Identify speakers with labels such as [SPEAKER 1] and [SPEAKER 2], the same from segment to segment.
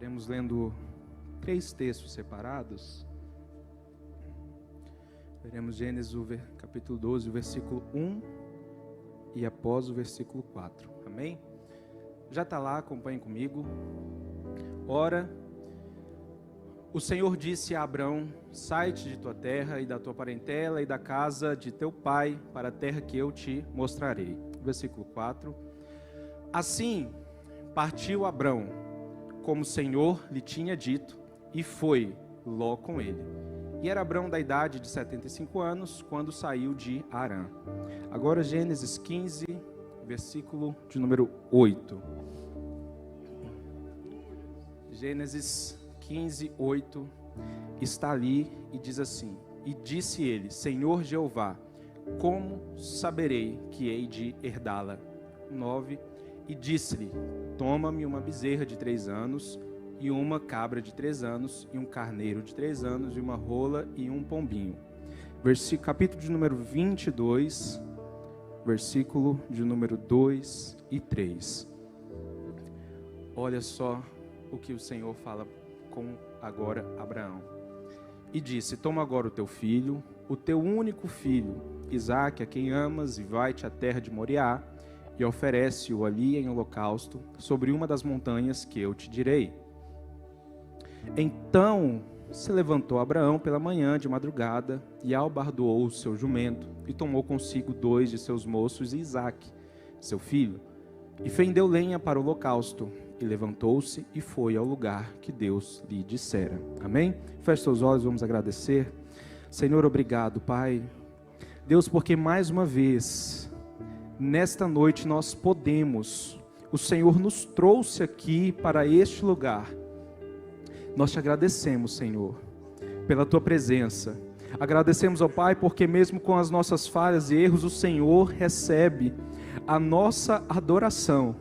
[SPEAKER 1] Estaremos lendo 3 textos separados. Veremos Gênesis capítulo 12, o versículo 1 e após o versículo 4. Amém? Já está lá, acompanhe comigo. Ora, o Senhor disse a Abrão: sai-te de tua terra e da tua parentela e da casa de teu pai para a terra que eu te mostrarei. Versículo 4. Assim partiu Abrão, como o Senhor lhe tinha dito, e foi Ló com ele. E era Abrão da idade de 75 anos, quando saiu de Harã. Agora Gênesis 15, versículo de número 8. Gênesis 15, 8, está ali e diz assim: e disse ele: Senhor Jeová, como saberei que hei de herdá-la? 9, e disse-lhe: toma-me uma bezerra de 3 anos, e uma cabra de 3 anos, e um carneiro de 3 anos, e uma rola e um pombinho. Capítulo de número 22, versículo de número 2 e 3. Olha só o que o Senhor fala com agora Abraão. E disse: toma agora o teu filho, o teu único filho, Isaque, a quem amas, e vai-te à terra de Moriá, e oferece-o ali em holocausto, sobre uma das montanhas que eu te direi. Então se levantou Abraão pela manhã de madrugada, e albardoou o seu jumento, e tomou consigo 2 de seus moços e Isaque, seu filho, e fendeu lenha para o holocausto, e levantou-se e foi ao lugar que Deus lhe dissera. Amém? Feche seus olhos, vamos agradecer. Senhor, obrigado, Pai. Deus, porque mais uma vez, nesta noite nós podemos, o Senhor nos trouxe aqui para este lugar. Nós te agradecemos, Senhor, pela tua presença. Agradecemos ao Pai porque mesmo com as nossas falhas e erros, o Senhor recebe a nossa adoração.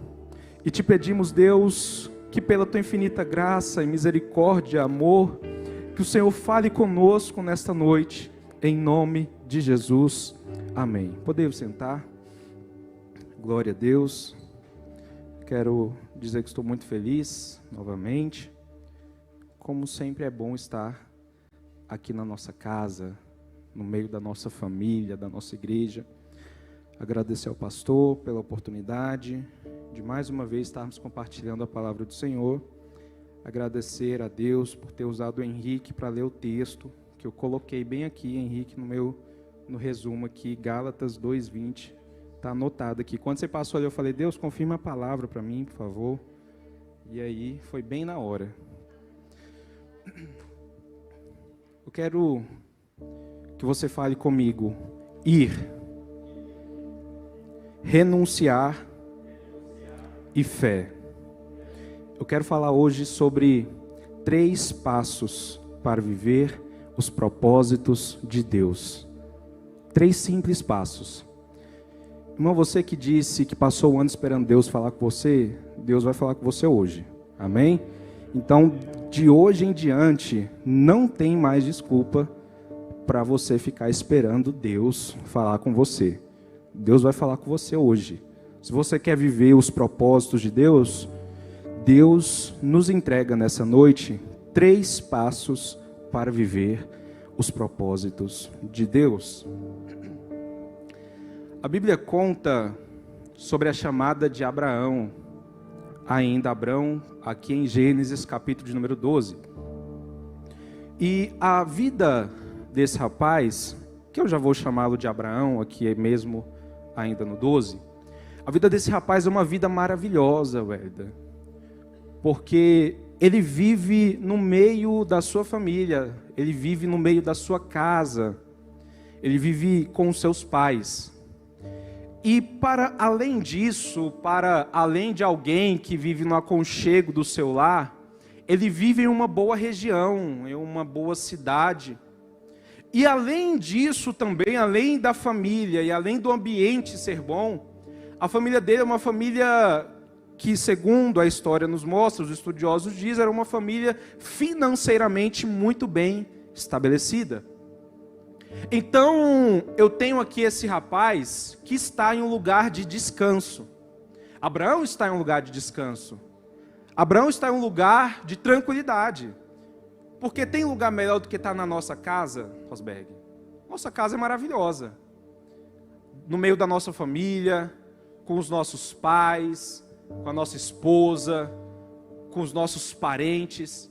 [SPEAKER 1] E te pedimos, Deus, que pela tua infinita graça e misericórdia, amor, que o Senhor fale conosco nesta noite, em nome de Jesus. Amém. Podemos sentar? Glória a Deus. Quero dizer que estou muito feliz, novamente. Como sempre é bom estar aqui na nossa casa, no meio da nossa família, da nossa igreja. Agradecer ao pastor pela oportunidade de mais uma vez estarmos compartilhando a palavra do Senhor. Agradecer a Deus por ter usado o Henrique para ler o texto, que eu coloquei bem aqui, Henrique, no resumo aqui, Gálatas 2:20, está anotado aqui. Quando você passou ali, eu falei: Deus, confirma a palavra para mim, por favor. E aí, foi bem na hora. Eu quero que você fale comigo: ir, renunciar e fé. Eu quero falar hoje sobre 3 passos para viver os propósitos de Deus. 3 simples passos. Irmão, você que disse que passou o ano esperando Deus falar com você, Deus vai falar com você hoje. Amém? Então, de hoje em diante, não tem mais desculpa para você ficar esperando Deus falar com você. Deus vai falar com você hoje. Se você quer viver os propósitos de Deus, Deus nos entrega nessa noite 3 passos para viver os propósitos de Deus. A Bíblia conta sobre a chamada de Abraão, ainda Abrão, aqui em Gênesis capítulo de número 12. E a vida desse rapaz, que eu já vou chamá-lo de Abraão, aqui mesmo ainda no 12, a vida desse rapaz é uma vida maravilhosa, velho, porque ele vive no meio da sua família, ele vive no meio da sua casa, ele vive com os seus pais. E para além disso, para além de alguém que vive no aconchego do seu lar, ele vive em uma boa região, em uma boa cidade. E além disso também, além da família e além do ambiente ser bom, a família dele é uma família que, segundo a história nos mostra, os estudiosos dizem, era uma família financeiramente muito bem estabelecida. Então, eu tenho aqui esse rapaz que está em um lugar de descanso. Abraão está em um lugar de descanso. Abraão está em um lugar de tranquilidade. Porque tem lugar melhor do que estar na nossa casa, Rosberg? Nossa casa é maravilhosa. No meio da nossa família, com os nossos pais, com a nossa esposa, com os nossos parentes.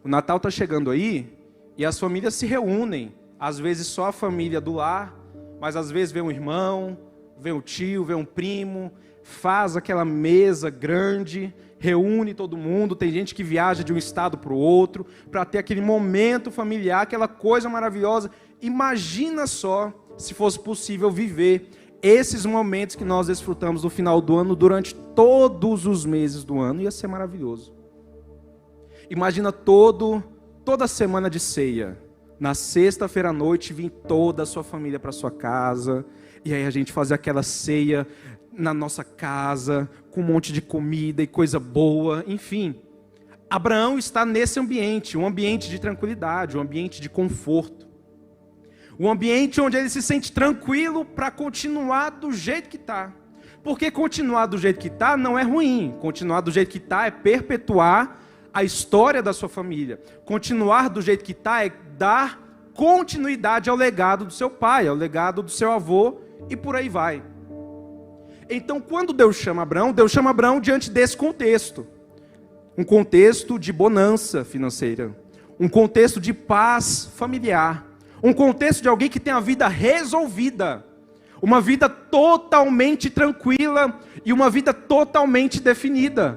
[SPEAKER 1] O Natal está chegando aí e as famílias se reúnem. Às vezes só a família do lar, mas às vezes vem um irmão, vem um tio, vem um primo, faz aquela mesa grande, reúne todo mundo. Tem gente que viaja de um estado para o outro, para ter aquele momento familiar, aquela coisa maravilhosa. Imagina só se fosse possível viver esses momentos que nós desfrutamos no final do ano, durante todos os meses do ano. Ia ser maravilhoso. Imagina toda semana de ceia. Na sexta-feira à noite, vir toda a sua família para sua casa. E aí a gente fazer aquela ceia na nossa casa, com um monte de comida e coisa boa, enfim. Abraão está nesse ambiente, um ambiente de tranquilidade, um ambiente de conforto. Um ambiente onde ele se sente tranquilo para continuar do jeito que está. Porque continuar do jeito que está não é ruim. Continuar do jeito que está é perpetuar a história da sua família. Continuar do jeito que está é dar continuidade ao legado do seu pai, ao legado do seu avô, e por aí vai. Então, quando Deus chama Abraão diante desse contexto. Um contexto de bonança financeira. Um contexto de paz familiar. Um contexto de alguém que tem a vida resolvida. Uma vida totalmente tranquila e uma vida totalmente definida.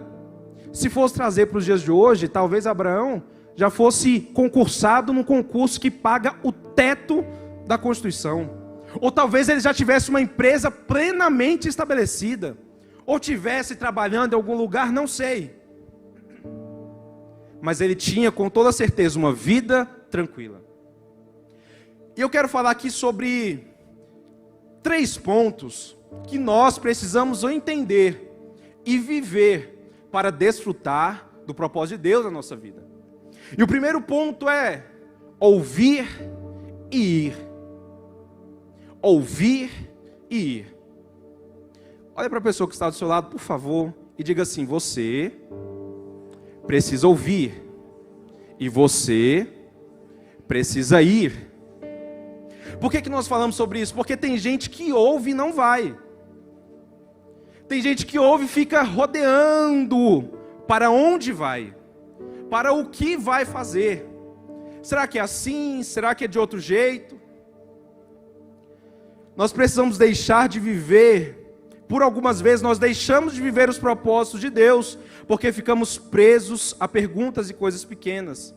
[SPEAKER 1] Se fosse trazer para os dias de hoje, talvez Abraão já fosse concursado num concurso que paga o teto da Constituição. Ou talvez ele já tivesse uma empresa plenamente estabelecida. Ou tivesse trabalhando em algum lugar, não sei. Mas ele tinha com toda certeza uma vida tranquila. E eu quero falar aqui sobre 3 pontos que nós precisamos entender e viver para desfrutar do propósito de Deus na nossa vida. E o primeiro ponto é ouvir e ir. Ouvir e ir. Olha para a pessoa que está do seu lado, por favor, e diga assim: você precisa ouvir e você precisa ir. Por que nós falamos sobre isso? Porque tem gente que ouve e não vai. Tem gente que ouve e fica rodeando para onde vai, para o que vai fazer. Será que é assim? Será que é de outro jeito? Nós precisamos deixar de viver, por algumas vezes nós deixamos de viver os propósitos de Deus, porque ficamos presos a perguntas e coisas pequenas.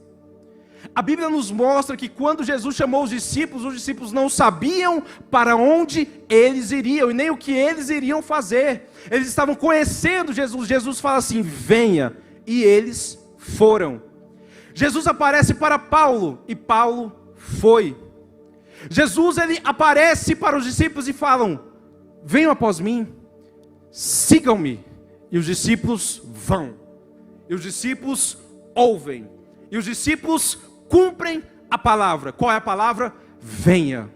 [SPEAKER 1] A Bíblia nos mostra que quando Jesus chamou os discípulos não sabiam para onde eles iriam, e nem o que eles iriam fazer. Eles estavam conhecendo Jesus. Jesus fala assim: venha, e eles foram. Jesus aparece para Paulo, e Paulo foi. Jesus, ele aparece para os discípulos e falam: venham após mim, sigam-me. E os discípulos vão. E os discípulos ouvem. E os discípulos cumprem a palavra. Qual é a palavra? Venha.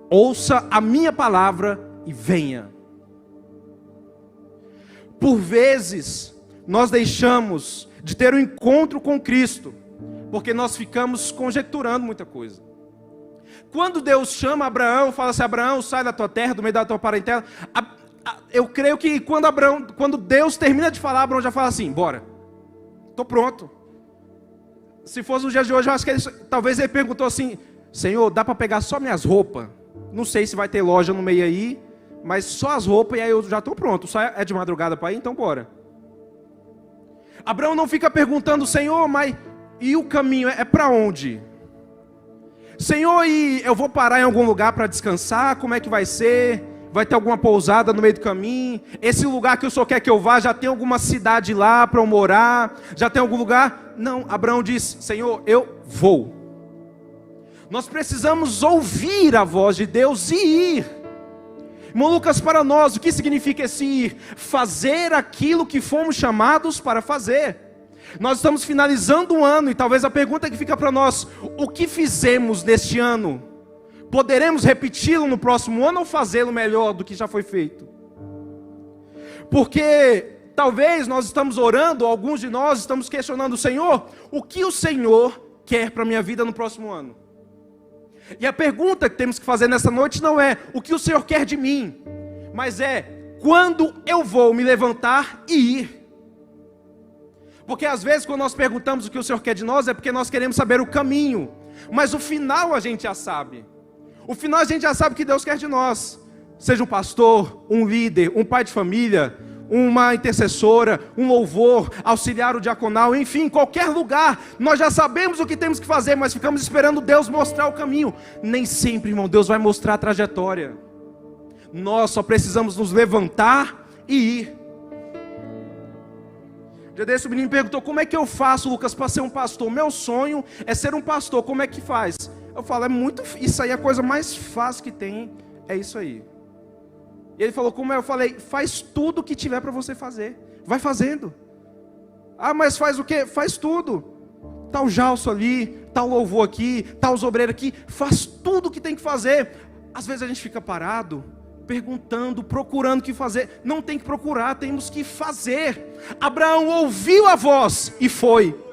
[SPEAKER 1] Ouça a minha palavra e venha. Por vezes, nós deixamos de ter um encontro com Cristo, porque nós ficamos conjecturando muita coisa. Quando Deus chama Abraão, fala assim: Abraão, sai da tua terra, do meio da tua parentela. Eu creio que quando Deus termina de falar, Abraão já fala assim: bora, estou pronto. Se fosse nos dias de hoje, eu acho que talvez ele perguntou assim: Senhor, dá para pegar só minhas roupas? Não sei se vai ter loja no meio aí, mas só as roupas e aí eu já estou pronto. Só é de madrugada para ir, então bora. Abraão não fica perguntando: Senhor, mas e o caminho é para onde? Senhor, e eu vou parar em algum lugar para descansar? Como é que vai ser? Vai ter alguma pousada no meio do caminho? Esse lugar que o Senhor quer que eu vá, já tem alguma cidade lá para eu morar? Já tem algum lugar? Não, Abraão diz: Senhor, eu vou. Nós precisamos ouvir a voz de Deus e ir. Irmão Lucas, para nós, o que significa esse ir? Fazer aquilo que fomos chamados para fazer. Nós estamos finalizando um ano e talvez a pergunta que fica para nós: o que fizemos neste ano? Poderemos repeti-lo no próximo ano ou fazê-lo melhor do que já foi feito? Porque Talvez nós estamos orando, alguns de nós estamos questionando o Senhor, o que o Senhor quer para a minha vida no próximo ano? E a pergunta que temos que fazer nessa noite não é o que o Senhor quer de mim, mas é quando eu vou me levantar e ir. Porque às vezes quando nós perguntamos o que o Senhor quer de nós é porque nós queremos saber o caminho, mas o final a gente já sabe. O final a gente já sabe o que Deus quer de nós. Seja um pastor, um líder, um pai de família, uma intercessora, um louvor, auxiliar o diaconal, enfim, qualquer lugar, nós já sabemos o que temos que fazer, mas ficamos esperando Deus mostrar o caminho. Nem sempre, irmão, Deus vai mostrar a trajetória. Nós só precisamos nos levantar e ir. Um dia desse o menino perguntou, como é que eu faço, Lucas, para ser um pastor? Meu sonho é ser um pastor, como é que faz? Eu falo, isso aí é a coisa mais fácil que tem, é isso aí. E ele falou, como é? Eu falei, faz tudo o que tiver para você fazer. Vai fazendo. Ah, mas faz o quê? Faz tudo. Tá o jalço ali, tá o louvor aqui, tá os obreiros aqui. Faz tudo o que tem que fazer. Às vezes a gente fica parado, perguntando, procurando o que fazer. Não tem que procurar, temos que fazer. Abraão ouviu a voz e foi.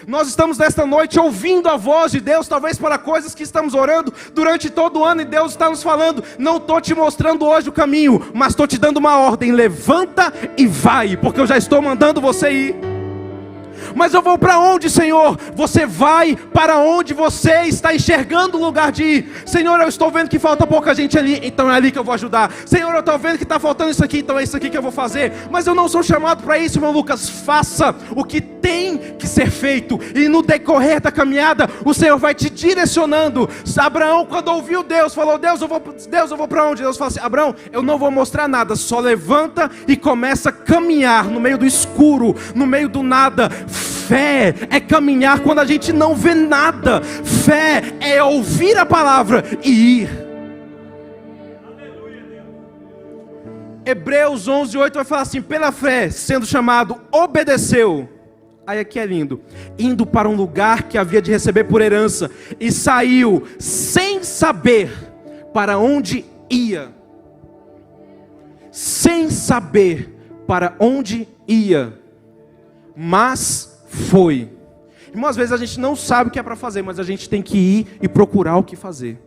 [SPEAKER 1] Nós estamos nesta noite ouvindo a voz de Deus, talvez para coisas que estamos orando durante todo o ano, e Deus está nos falando, não estou te mostrando hoje o caminho, mas estou te dando uma ordem, levanta e vai, porque eu já estou mandando você ir. Mas eu vou para onde, Senhor? Você vai para onde você está enxergando o lugar de ir. Senhor, eu estou vendo que falta pouca gente ali, então é ali que eu vou ajudar. Senhor, eu estou vendo que está faltando isso aqui, então é isso aqui que eu vou fazer. Mas eu não sou chamado para isso, irmão Lucas. Faça o que tem que ser feito, e no decorrer da caminhada o Senhor vai te direcionando. Abraão, quando ouviu Deus, falou, Deus, eu vou para onde? Deus falou assim, Abraão, eu não vou mostrar nada, só levanta e começa a caminhar no meio do escuro, no meio do nada. Fé é caminhar quando a gente não vê nada. Fé é ouvir a palavra e ir. Hebreus 11:8 vai falar assim, pela fé, sendo chamado, obedeceu. Aí aqui é lindo, indo para um lugar que havia de receber por herança, e saiu sem saber para onde ia. Sem saber para onde ia, mas foi. Irmão, às vezes a gente não sabe o que é para fazer, mas a gente tem que ir e procurar o que fazer.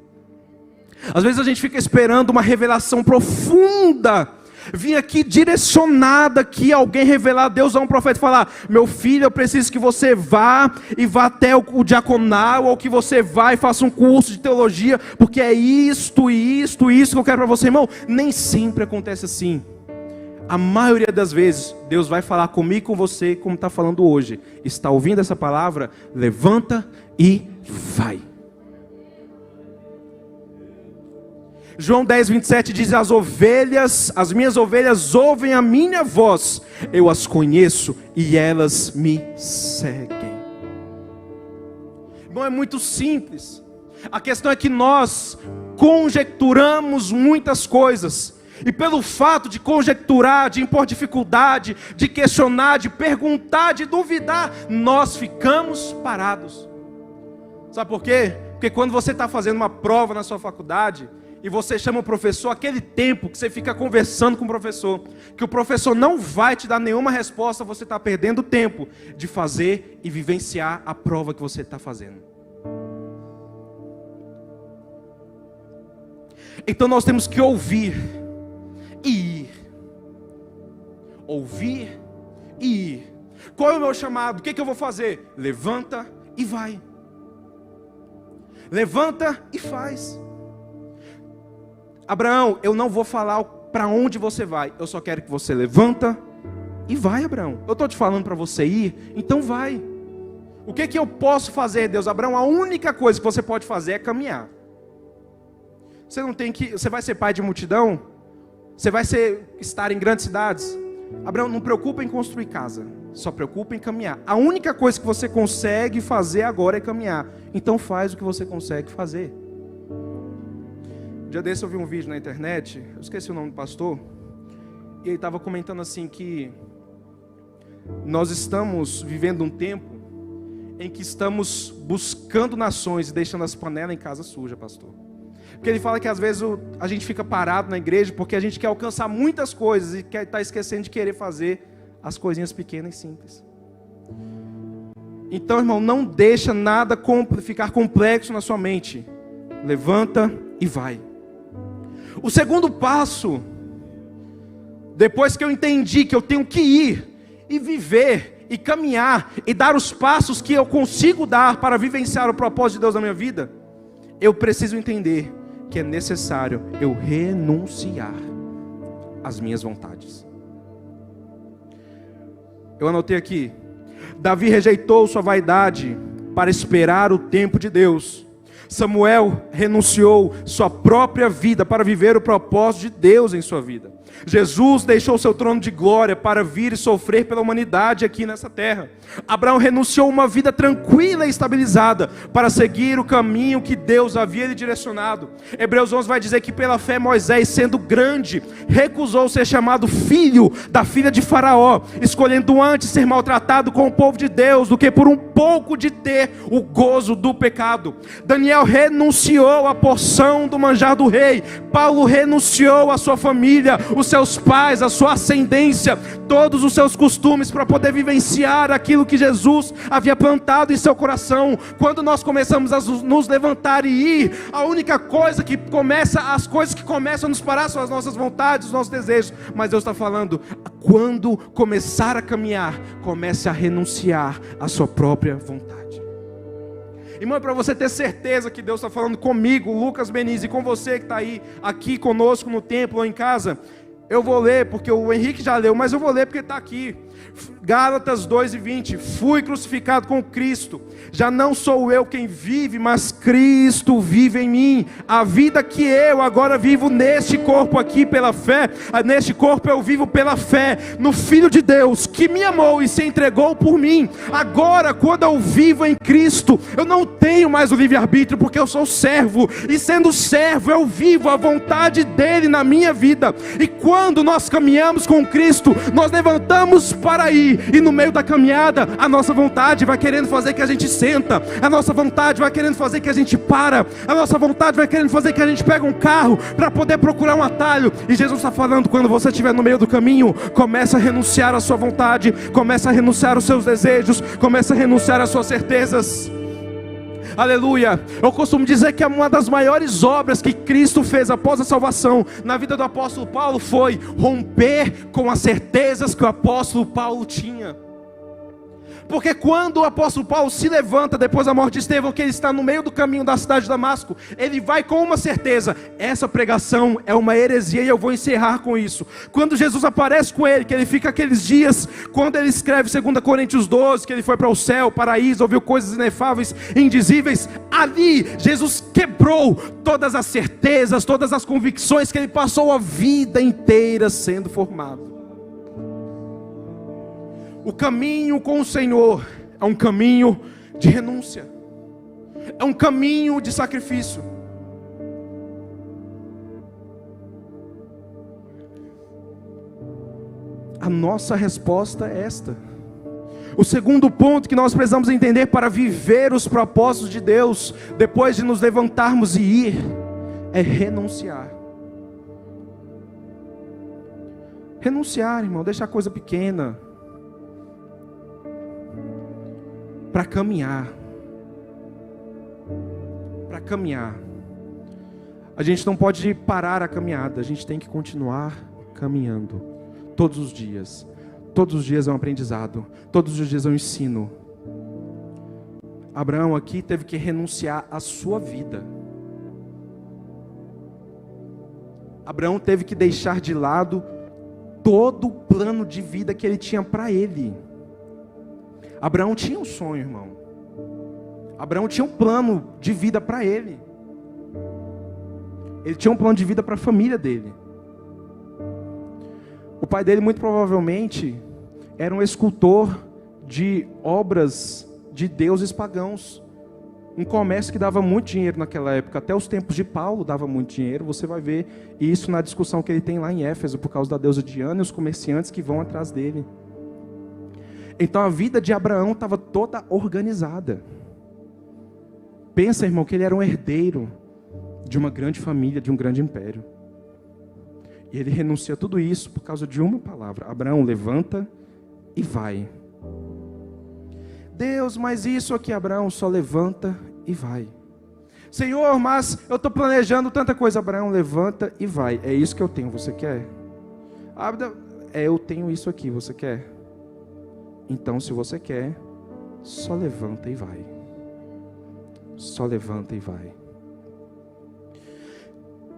[SPEAKER 1] Às vezes a gente fica esperando uma revelação profunda vir aqui direcionada, que alguém revelar, Deus a um profeta e falar, meu filho, eu preciso que você vá até o diaconal, ou que você vá e faça um curso de teologia, porque é isto que eu quero para você. Irmão, nem sempre acontece assim. A maioria das vezes, Deus vai falar comigo e com você, como está falando hoje. Está ouvindo essa palavra? Levanta e vai. João 10:27 diz, as minhas ovelhas ouvem a minha voz, eu as conheço e elas me seguem. Bom, é muito simples. A questão é que nós conjecturamos muitas coisas, e pelo fato de conjecturar, de impor dificuldade, de questionar, de perguntar, de duvidar, nós ficamos parados. Sabe por quê? Porque quando você está fazendo uma prova na sua faculdade, e você chama o professor, aquele tempo que você fica conversando com o professor, que o professor não vai te dar nenhuma resposta, você está perdendo tempo de fazer e vivenciar a prova que você está fazendo. Então nós temos que ouvir e ir. Ouvir e ir. Qual é o meu chamado? O que eu vou fazer? Levanta e vai. Levanta e faz. Abraão, eu não vou falar para onde você vai, eu só quero que você levanta e vai, Abraão. Eu estou te falando para você ir, então vai. O que eu posso fazer, Deus? Abraão, a única coisa que você pode fazer é caminhar. Você vai ser pai de multidão? Você vai estar em grandes cidades? Abraão, não preocupa em construir casa, só preocupa em caminhar. A única coisa que você consegue fazer agora é caminhar. Então faz o que você consegue fazer. Um dia desse eu vi um vídeo na internet, eu esqueci o nome do pastor, e ele estava comentando assim que nós estamos vivendo um tempo em que estamos buscando nações e deixando as panelas em casa suja, pastor. Porque ele fala que às vezes a gente fica parado na igreja porque a gente quer alcançar muitas coisas e está esquecendo de querer fazer as coisinhas pequenas e simples. Então, irmão, não deixa nada ficar complexo na sua mente. Levanta e vai. O segundo passo, depois que eu entendi que eu tenho que ir e viver e caminhar e dar os passos que eu consigo dar para vivenciar o propósito de Deus na minha vida, eu preciso entender que é necessário eu renunciar às minhas vontades. Eu anotei aqui: Davi rejeitou sua vaidade para esperar o tempo de Deus. Samuel renunciou sua própria vida para viver o propósito de Deus em sua vida. Jesus deixou seu trono de glória para vir e sofrer pela humanidade aqui nessa terra. Abraão renunciou uma vida tranquila e estabilizada para seguir o caminho que Deus havia lhe direcionado. Hebreus 11 vai dizer que pela fé Moisés, sendo grande, recusou ser chamado filho da filha de Faraó, escolhendo antes ser maltratado com o povo de Deus do que por um pouco de ter o gozo do pecado. Daniel renunciou à porção do manjar do rei. Paulo renunciou à sua família, os seus pais, a sua ascendência, todos os seus costumes para poder vivenciar aquilo que Jesus havia plantado em seu coração. Quando nós começamos a nos levantar e ir, a única coisa que começa, as coisas que começam a nos parar são as nossas vontades, os nossos desejos. Mas Deus está falando, quando começar a caminhar, comece a renunciar à sua própria vontade. Irmão, para você ter certeza que Deus está falando comigo, Lucas Beniz, e com você que está aí, aqui conosco no templo ou em casa, eu vou ler, porque o Henrique já leu, mas eu vou ler porque está aqui. Gálatas 2:20, fui crucificado com Cristo, já não sou eu quem vive, mas Cristo vive em mim. A vida que eu agora vivo neste corpo aqui pela fé, neste corpo eu vivo pela fé no Filho de Deus, que me amou e se entregou por mim. Agora, quando eu vivo em Cristo, eu não tenho mais o livre-arbítrio, porque eu sou servo, e sendo servo eu vivo a vontade dele na minha vida. E quando nós caminhamos com Cristo, nós levantamos para ir, e no meio da caminhada a nossa vontade vai querendo fazer que a gente senta, a nossa vontade vai querendo fazer que a gente para, a nossa vontade vai querendo fazer que a gente pega um carro para poder procurar um atalho. E Jesus está falando, quando você estiver no meio do caminho, começa a renunciar à sua vontade, começa a renunciar aos seus desejos, começa a renunciar às suas certezas. Aleluia. Eu costumo dizer que uma das maiores obras que Cristo fez após a salvação na vida do apóstolo Paulo foi romper com as certezas que o apóstolo Paulo tinha. Porque quando o apóstolo Paulo se levanta depois da morte de Estevão, que ele está no meio do caminho da cidade de Damasco, ele vai com uma certeza: essa pregação é uma heresia e eu vou encerrar com isso. Quando Jesus aparece com ele, que ele fica aqueles dias, quando ele escreve 2 Coríntios 12, que ele foi para o céu, paraíso, ouviu coisas inefáveis, indizíveis, ali Jesus quebrou todas as certezas, todas as convicções que ele passou a vida inteira sendo formado. O caminho com o Senhor é um caminho de renúncia, é um caminho de sacrifício. A nossa resposta é esta. O segundo ponto que nós precisamos entender para viver os propósitos de Deus, depois de nos levantarmos e ir, é renunciar. Renunciar, irmão, deixar a coisa pequena para caminhar. Para caminhar. A gente não pode parar a caminhada, a gente tem que continuar caminhando. Todos os dias. Todos os dias é um aprendizado. Todos os dias é um ensino. Abraão aqui teve que renunciar à sua vida. Abraão teve que deixar de lado todo o plano de vida que ele tinha para ele. Abraão tinha um sonho, irmão. Abraão tinha um plano de vida para ele. Ele tinha um plano de vida para a família dele. O pai dele muito provavelmente era um escultor de obras de deuses pagãos. Um comércio que dava muito dinheiro naquela época. Até os tempos de Paulo dava muito dinheiro. Você vai ver isso na discussão que ele tem lá em Éfeso, por causa da deusa Diana e os comerciantes que vão atrás dele. Então a vida de Abraão estava toda organizada. Pensa, irmão, que ele era um herdeiro de uma grande família, de um grande império. E ele renuncia a tudo isso por causa de uma palavra: Abraão, levanta e vai. Deus, mas isso aqui, Abraão, só levanta e vai. Senhor, mas eu estou planejando tanta coisa. Abraão, levanta e vai. É isso que eu tenho, você quer? Eu tenho isso aqui, você quer? Então, se você quer, só levanta e vai. Só levanta e vai.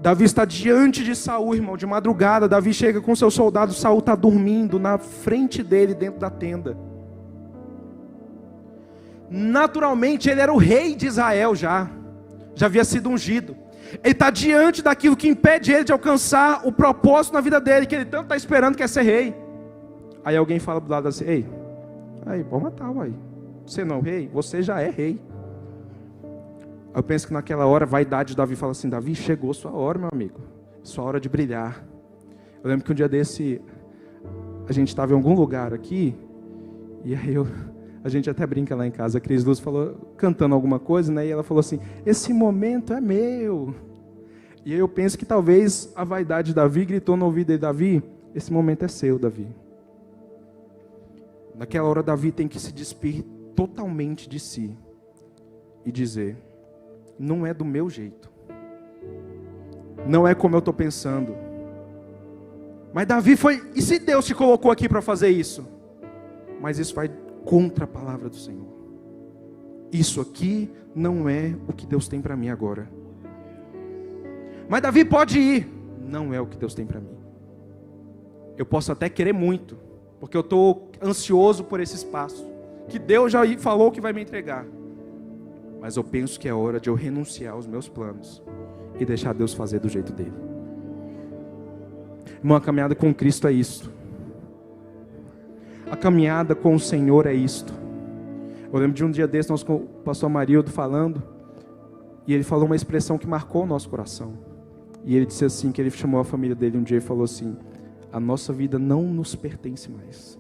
[SPEAKER 1] Davi está diante de Saul, irmão, de madrugada. Davi chega com seus soldados. Saul está dormindo na frente dele, dentro da tenda. Naturalmente, ele era o rei de Israel já havia sido ungido. Ele está diante daquilo que impede ele de alcançar o propósito na vida dele, que ele tanto está esperando, que é ser rei. Aí alguém fala do lado assim: ei, aí, pode matar, uai. Você não é o rei? Você já é rei. Eu penso que naquela hora a vaidade de Davi fala assim: Davi, chegou sua hora, meu amigo, sua hora de brilhar. Eu lembro que um dia desse a gente estava em algum lugar aqui, e aí a gente até brinca lá em casa, a Cris Luz falou, cantando alguma coisa, né? E ela falou assim: esse momento é meu. E aí eu penso que talvez a vaidade de Davi gritou no ouvido dele: Davi, esse momento é seu, Davi. Naquela hora Davi tem que se despir totalmente de si e dizer: não é do meu jeito, não é como eu estou pensando. Mas Davi foi, e se Deus te colocou aqui para fazer isso? Mas isso vai contra a palavra do Senhor. Isso aqui não é o que Deus tem para mim agora. Mas Davi pode ir. Não é o que Deus tem para mim. Eu posso até querer muito, porque eu estou ansioso por esse espaço que Deus já falou que vai me entregar. Mas eu penso que é hora de eu renunciar aos meus planos e deixar Deus fazer do jeito dele. Irmão, a caminhada com Cristo é isto. A caminhada com o Senhor é isto. Eu lembro de um dia desse, nós com o pastor Amarildo falando, e ele falou uma expressão que marcou o nosso coração. E ele disse assim, que ele chamou a família dele um dia e falou assim: a nossa vida não nos pertence mais.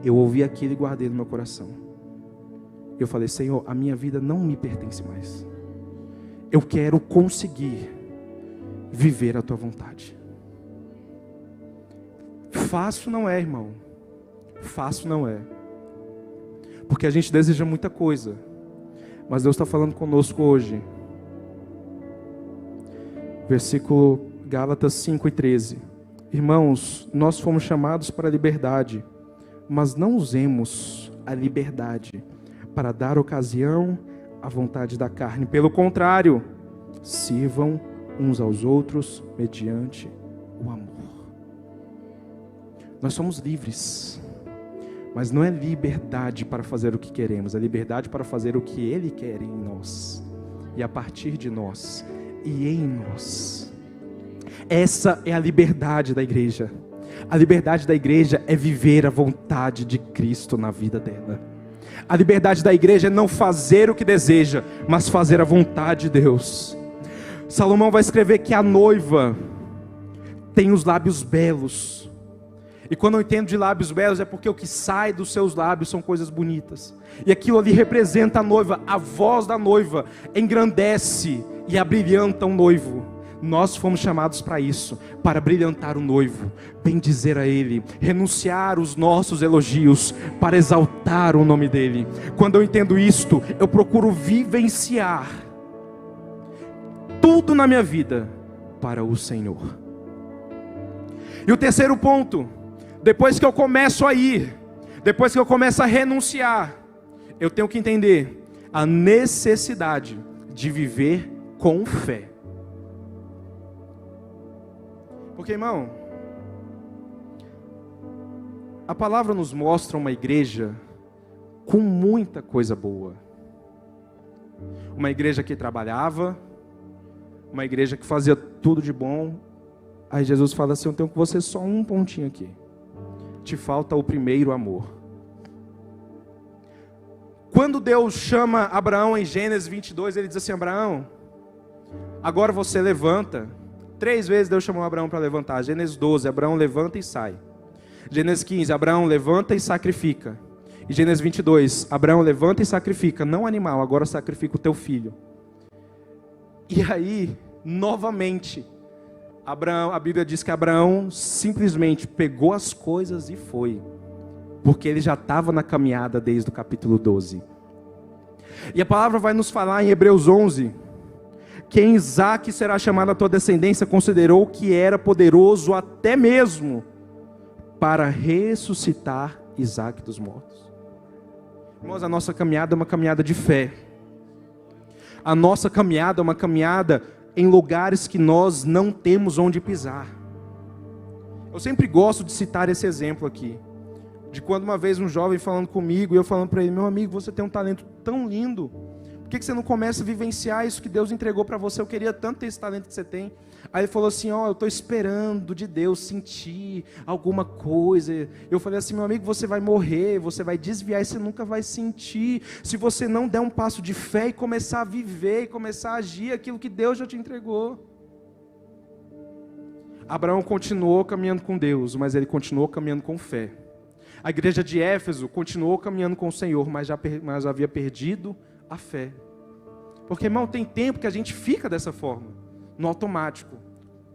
[SPEAKER 1] Eu ouvi aquilo e guardei no meu coração. Eu falei: Senhor, a minha vida não me pertence mais. Eu quero conseguir viver a tua vontade. Fácil não é, irmão. Fácil não é. Porque a gente deseja muita coisa. Mas Deus está falando conosco hoje. Versículo Gálatas 5:13. Irmãos, nós fomos chamados para a liberdade, mas não usemos a liberdade para dar ocasião à vontade da carne. Pelo contrário, sirvam uns aos outros mediante o amor. Nós somos livres, mas não é liberdade para fazer o que queremos, é liberdade para fazer o que Ele quer em nós, e a partir de nós, e em nós. Essa é a liberdade da igreja. A liberdade da igreja é viver a vontade de Cristo na vida dela. A liberdade da igreja é não fazer o que deseja, mas fazer a vontade de Deus. Salomão vai escrever que a noiva tem os lábios belos. E quando eu entendo de lábios belos, é porque o que sai dos seus lábios são coisas bonitas. E aquilo ali representa a noiva. A voz da noiva engrandece e abrilhanta o noivo. Nós fomos chamados para isso, para brilhantar o noivo, bendizer a Ele, renunciar os nossos elogios, para exaltar o nome dEle. Quando eu entendo isto, eu procuro vivenciar tudo na minha vida para o Senhor. E o terceiro ponto, depois que eu começo a ir, depois que eu começo a renunciar, eu tenho que entender a necessidade de viver com fé. Porque, irmão, a palavra nos mostra uma igreja com muita coisa boa. Uma igreja que trabalhava, uma igreja que fazia tudo de bom. Aí Jesus fala assim: eu tenho com você só um pontinho aqui. Te falta o primeiro amor. Quando Deus chama Abraão em Gênesis 22, ele diz assim: Abraão, agora você levanta. 3 vezes Deus chamou Abraão para levantar. Gênesis 12, Abraão levanta e sai. Gênesis 15, Abraão levanta e sacrifica. E Gênesis 22, Abraão levanta e sacrifica, não animal, agora sacrifica o teu filho. E aí, novamente, Abraão, a Bíblia diz que Abraão simplesmente pegou as coisas e foi. porque ele já estava na caminhada desde o capítulo 12. E a palavra vai nos falar em Hebreus 11, que em Isaque será chamada a tua descendência, considerou que era poderoso até mesmo para ressuscitar Isaque dos mortos. Irmãos, a nossa caminhada é uma caminhada de fé. A nossa caminhada é uma caminhada em lugares que nós não temos onde pisar. Eu sempre gosto de citar esse exemplo aqui, de quando uma vez um jovem falando comigo, e eu falando para ele: meu amigo, você tem um talento tão lindo, por que você não começa a vivenciar isso que Deus entregou para você? Eu queria tanto ter esse talento que você tem. Aí ele falou assim: eu estou esperando de Deus sentir alguma coisa. Eu falei assim: meu amigo, você vai morrer, você vai desviar e você nunca vai sentir, se você não der um passo de fé e começar a viver, e começar a agir aquilo que Deus já te entregou. Abraão continuou caminhando com Deus, mas ele continuou caminhando com fé. A igreja de Éfeso continuou caminhando com o Senhor, mas havia perdido a fé. Porque, irmão, tem tempo que a gente fica dessa forma, no automático.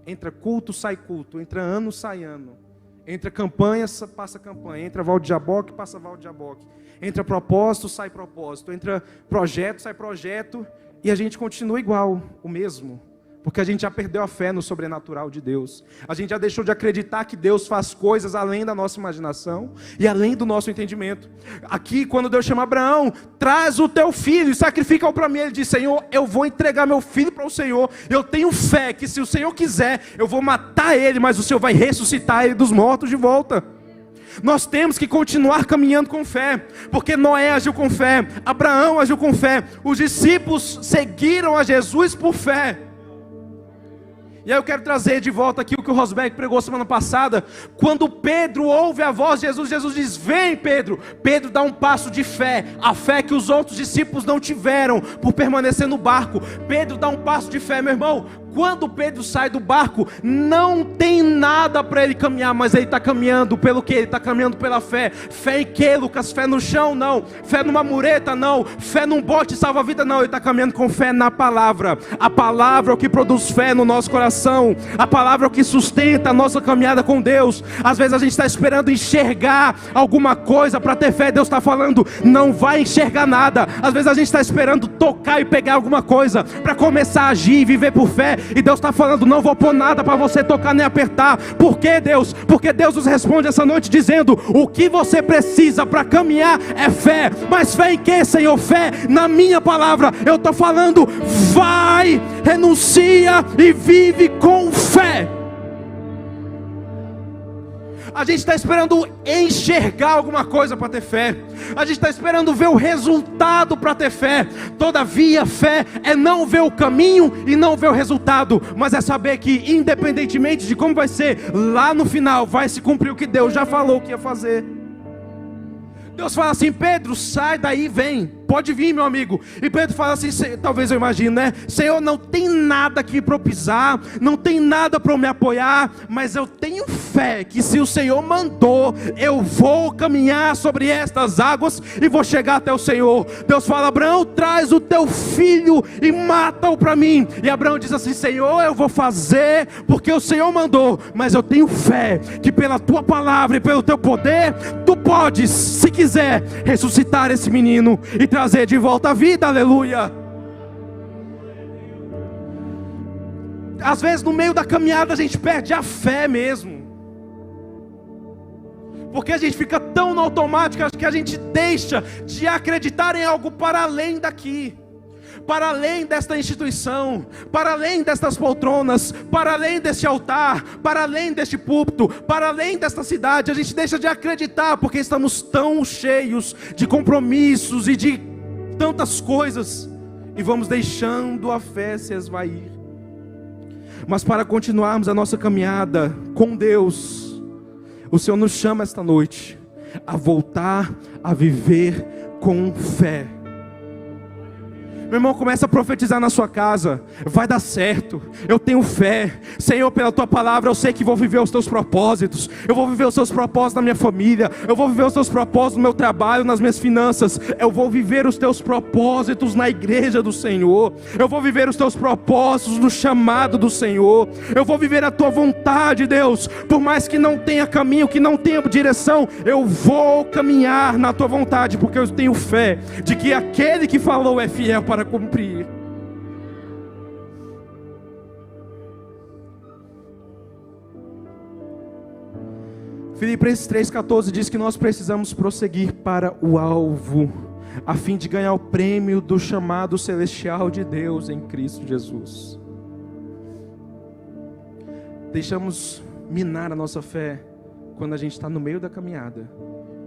[SPEAKER 1] Entra culto, sai culto. Entra ano, sai ano. Entra campanha, passa campanha. Entra Val de Jaboque, passa Val de Jaboque. Entra propósito, sai propósito. Entra projeto, sai projeto. E a gente continua igual, o mesmo. Porque a gente já perdeu a fé no sobrenatural de Deus. A gente já deixou de acreditar que Deus faz coisas além da nossa imaginação e além do nosso entendimento. Aqui, quando Deus chama Abraão: traz o teu filho e sacrifica-o para mim. Ele diz: Senhor, eu vou entregar meu filho para o Senhor. Eu tenho fé que, se o Senhor quiser, eu vou matar ele, mas o Senhor vai ressuscitar ele dos mortos de volta. Nós temos que continuar caminhando com fé, porque Noé agiu com fé, Abraão agiu com fé, os discípulos seguiram a Jesus por fé. E aí eu quero trazer de volta aqui o que o Rosberg pregou semana passada. Quando Pedro ouve a voz de Jesus, Jesus diz: vem, Pedro. Pedro dá um passo de fé, a fé que os outros discípulos não tiveram por permanecer no barco. Pedro dá um passo de fé, meu irmão. Quando Pedro sai do barco, não tem nada para ele caminhar, mas ele está caminhando pelo quê? Ele está caminhando pela fé. Fé em quê, Lucas? Fé no chão? Não. Fé numa mureta? Não. Fé num bote salva-vida? Não. Ele está caminhando com fé na palavra. A palavra é o que produz fé no nosso coração. A palavra é o que sustenta a nossa caminhada com Deus. Às vezes a gente está esperando enxergar alguma coisa para ter fé. Deus está falando: não vai enxergar nada. Às vezes a gente está esperando tocar e pegar alguma coisa para começar a agir e viver por fé. E Deus está falando: não vou pôr nada para você tocar nem apertar. Por que, Deus? Porque Deus nos responde essa noite dizendo: o que você precisa para caminhar é fé. Mas fé em quê, Senhor? Fé na minha palavra. Eu estou falando: vai, renuncia e vive com fé. A gente está esperando enxergar alguma coisa para ter fé. A gente está esperando ver o resultado para ter fé. Todavia, fé é não ver o caminho e não ver o resultado, mas é saber que, independentemente de como vai ser, lá no final vai se cumprir o que Deus já falou que ia fazer. Deus fala assim: Pedro, sai daí e vem. Pode vir, meu amigo. E Pedro fala assim, talvez eu imagine, né? Senhor, não tem nada aqui para eu pisar, não tem nada para eu me apoiar, mas eu tenho fé que, se o Senhor mandou, eu vou caminhar sobre estas águas e vou chegar até o Senhor. Deus fala: Abraão, traz o teu filho e mata-o para mim. E Abraão diz assim: Senhor, eu vou fazer porque o Senhor mandou, mas eu tenho fé que, pela tua palavra e pelo teu poder, tu podes, se quiser, ressuscitar esse menino e trazer de volta a vida. Aleluia. Às vezes no meio da caminhada a gente perde a fé mesmo, porque a gente fica tão no automático que a gente deixa de acreditar em algo para além daqui, para além desta instituição, para além destas poltronas, para além deste altar, para além deste púlpito, para além desta cidade. A gente deixa de acreditar porque estamos tão cheios de compromissos e de tantas coisas, e vamos deixando a fé se esvair. Mas para continuarmos a nossa caminhada com Deus, o Senhor nos chama esta noite a voltar a viver com fé. Meu irmão, começa a profetizar na sua casa. Vai dar certo. Eu tenho fé. Senhor, pela tua palavra, eu sei que vou viver os teus propósitos. Eu vou viver os teus propósitos na minha família. Eu vou viver os teus propósitos no meu trabalho, nas minhas finanças. Eu vou viver os teus propósitos na igreja do Senhor. Eu vou viver os teus propósitos no chamado do Senhor. Eu vou viver a tua vontade, Deus. Por mais que não tenha caminho, que não tenha direção, eu vou caminhar na tua vontade, porque eu tenho fé de que aquele que falou é fiel para cumprir. Filipenses 3,14 diz que nós precisamos prosseguir para o alvo, a fim de ganhar o prêmio do chamado celestial de Deus em Cristo Jesus. Deixamos minar a nossa fé quando a gente está no meio da caminhada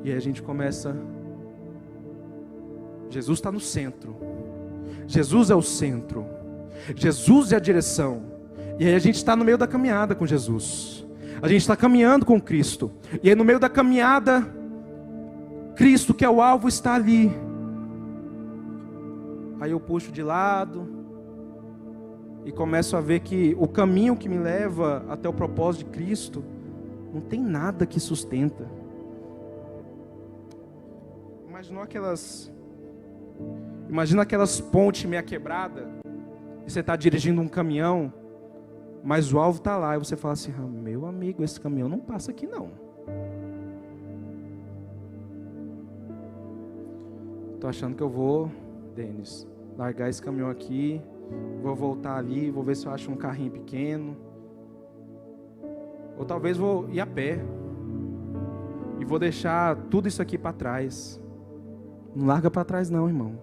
[SPEAKER 1] e aí a gente começa. Jesus está no centro. Jesus é o centro. Jesus é a direção. E aí a gente está no meio da caminhada com Jesus. A gente está caminhando com Cristo. E aí no meio da caminhada, Cristo, que é o alvo, está ali. Aí eu puxo de lado e começo a ver que o caminho que me leva até o propósito de Cristo não tem nada que sustenta. Imagina aquelas pontes meia quebrada, e você está dirigindo um caminhão, mas o alvo está lá, e você fala assim: meu amigo, esse caminhão não passa aqui não. Estou achando que eu vou, Denis, largar esse caminhão aqui, vou voltar ali, vou ver se eu acho um carrinho pequeno, ou talvez vou ir a pé, e vou deixar tudo isso aqui para trás. Não larga para trás não, irmão.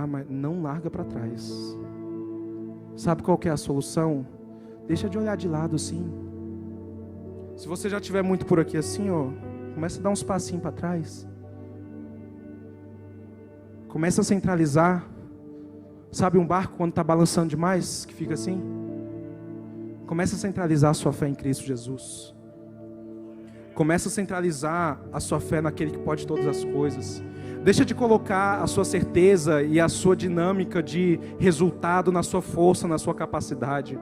[SPEAKER 1] Mas não larga para trás. Sabe qual que é a solução? Deixa de olhar de lado assim. Se você já estiver muito por aqui assim, começa a dar uns passinhos para trás. Começa a centralizar. Sabe um barco quando está balançando demais, que fica assim? Começa a centralizar a sua fé em Cristo Jesus. Começa a centralizar a sua fé naquele que pode todas as coisas. Deixa de colocar a sua certeza e a sua dinâmica de resultado na sua força, na sua capacidade.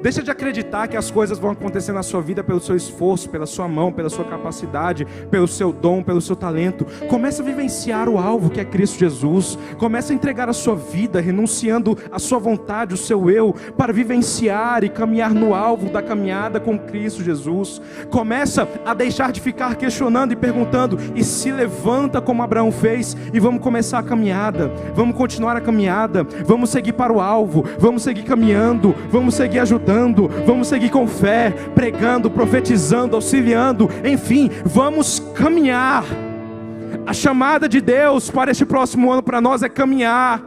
[SPEAKER 1] Deixa de acreditar que as coisas vão acontecer na sua vida pelo seu esforço, pela sua mão, pela sua capacidade, pelo seu dom, pelo seu talento. Começa a vivenciar o alvo que é Cristo Jesus. Começa a entregar a sua vida, renunciando a sua vontade, o seu eu, para vivenciar e caminhar no alvo da caminhada com Cristo Jesus. Começa a deixar de ficar questionando e perguntando: e se levanta como Abraão fez, e vamos começar a caminhada. Vamos continuar a caminhada. Vamos seguir para o alvo. Vamos seguir caminhando. Vamos seguir ajudando, vamos seguir com fé, pregando, profetizando, auxiliando, enfim, vamos caminhar. A chamada de Deus para este próximo ano para nós é caminhar,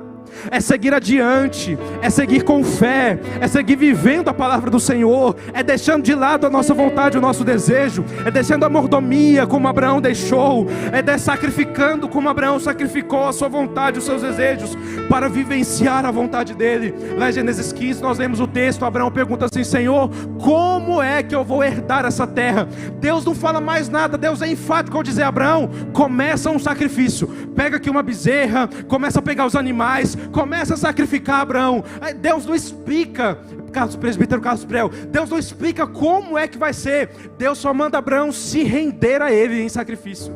[SPEAKER 1] é seguir adiante, é seguir com fé, é seguir vivendo a palavra do Senhor, é deixando de lado a nossa vontade, o nosso desejo, é deixando a mordomia como Abraão deixou, é sacrificando como Abraão sacrificou a sua vontade, os seus desejos, para vivenciar a vontade dele. Lá em Gênesis 15 nós lemos o texto, Abraão pergunta assim: Senhor, como é que eu vou herdar essa terra? Deus não fala mais nada, Deus é enfático ao dizer: Abraão, começa um sacrifício, pega aqui uma bezerra, começa a pegar os animais, começa a sacrificar, Abraão. Deus não explica, presbítero Carlos Prel, Deus não explica como é que vai ser. Deus só manda Abraão se render a ele em sacrifício.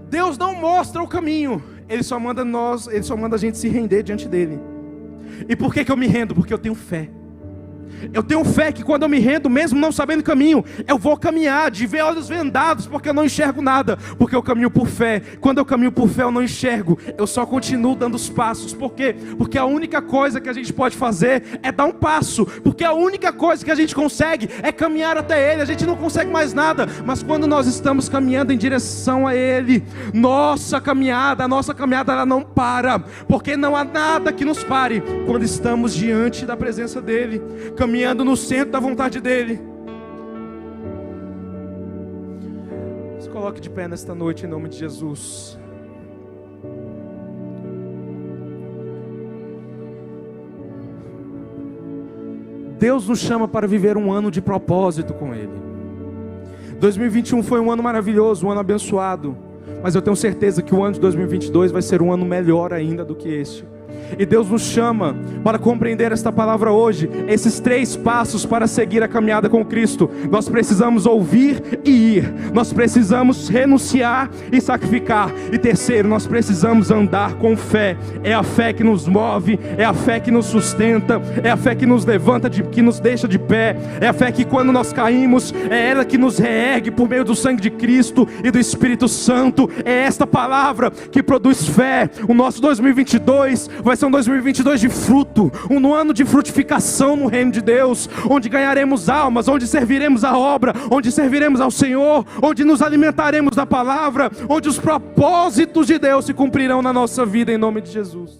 [SPEAKER 1] Deus não mostra o caminho, Ele só manda a gente se render diante dele. E por que eu me rendo? Porque eu tenho fé. Eu tenho fé que quando eu me rendo, mesmo não sabendo o caminho, eu vou caminhar de olhos vendados, porque eu não enxergo nada, porque eu caminho por fé. Quando eu caminho por fé, eu não enxergo, eu só continuo dando os passos. Por quê? Porque a única coisa que a gente pode fazer é dar um passo, porque a única coisa que a gente consegue é caminhar até Ele. A gente não consegue mais nada, mas quando nós estamos caminhando em direção a Ele, a nossa caminhada ela não para, porque não há nada que nos pare quando estamos diante da presença dEle, caminhando no centro da vontade dEle. Se coloque de pé nesta noite em nome de Jesus. Deus nos chama para viver um ano de propósito com Ele. 2021 foi um ano maravilhoso, um ano abençoado. mas eu tenho certeza que o ano de 2022 vai ser um ano melhor ainda do que este. E Deus nos chama para compreender esta palavra hoje, esses 3 passos para seguir a caminhada com Cristo. Nós precisamos ouvir e ir, nós precisamos renunciar e sacrificar, e terceiro, nós precisamos andar com fé. É a fé que nos move, é a fé que nos sustenta, é a fé que nos levanta, que nos deixa de pé, é a fé que quando nós caímos, é ela que nos reergue por meio do sangue de Cristo e do Espírito Santo. É esta palavra que produz fé. O nosso 2022 vai ser um 2022 de fruto, um ano de frutificação no reino de Deus, onde ganharemos almas, onde serviremos a obra, onde serviremos ao Senhor, onde nos alimentaremos da palavra, onde os propósitos de Deus se cumprirão na nossa vida, em nome de Jesus.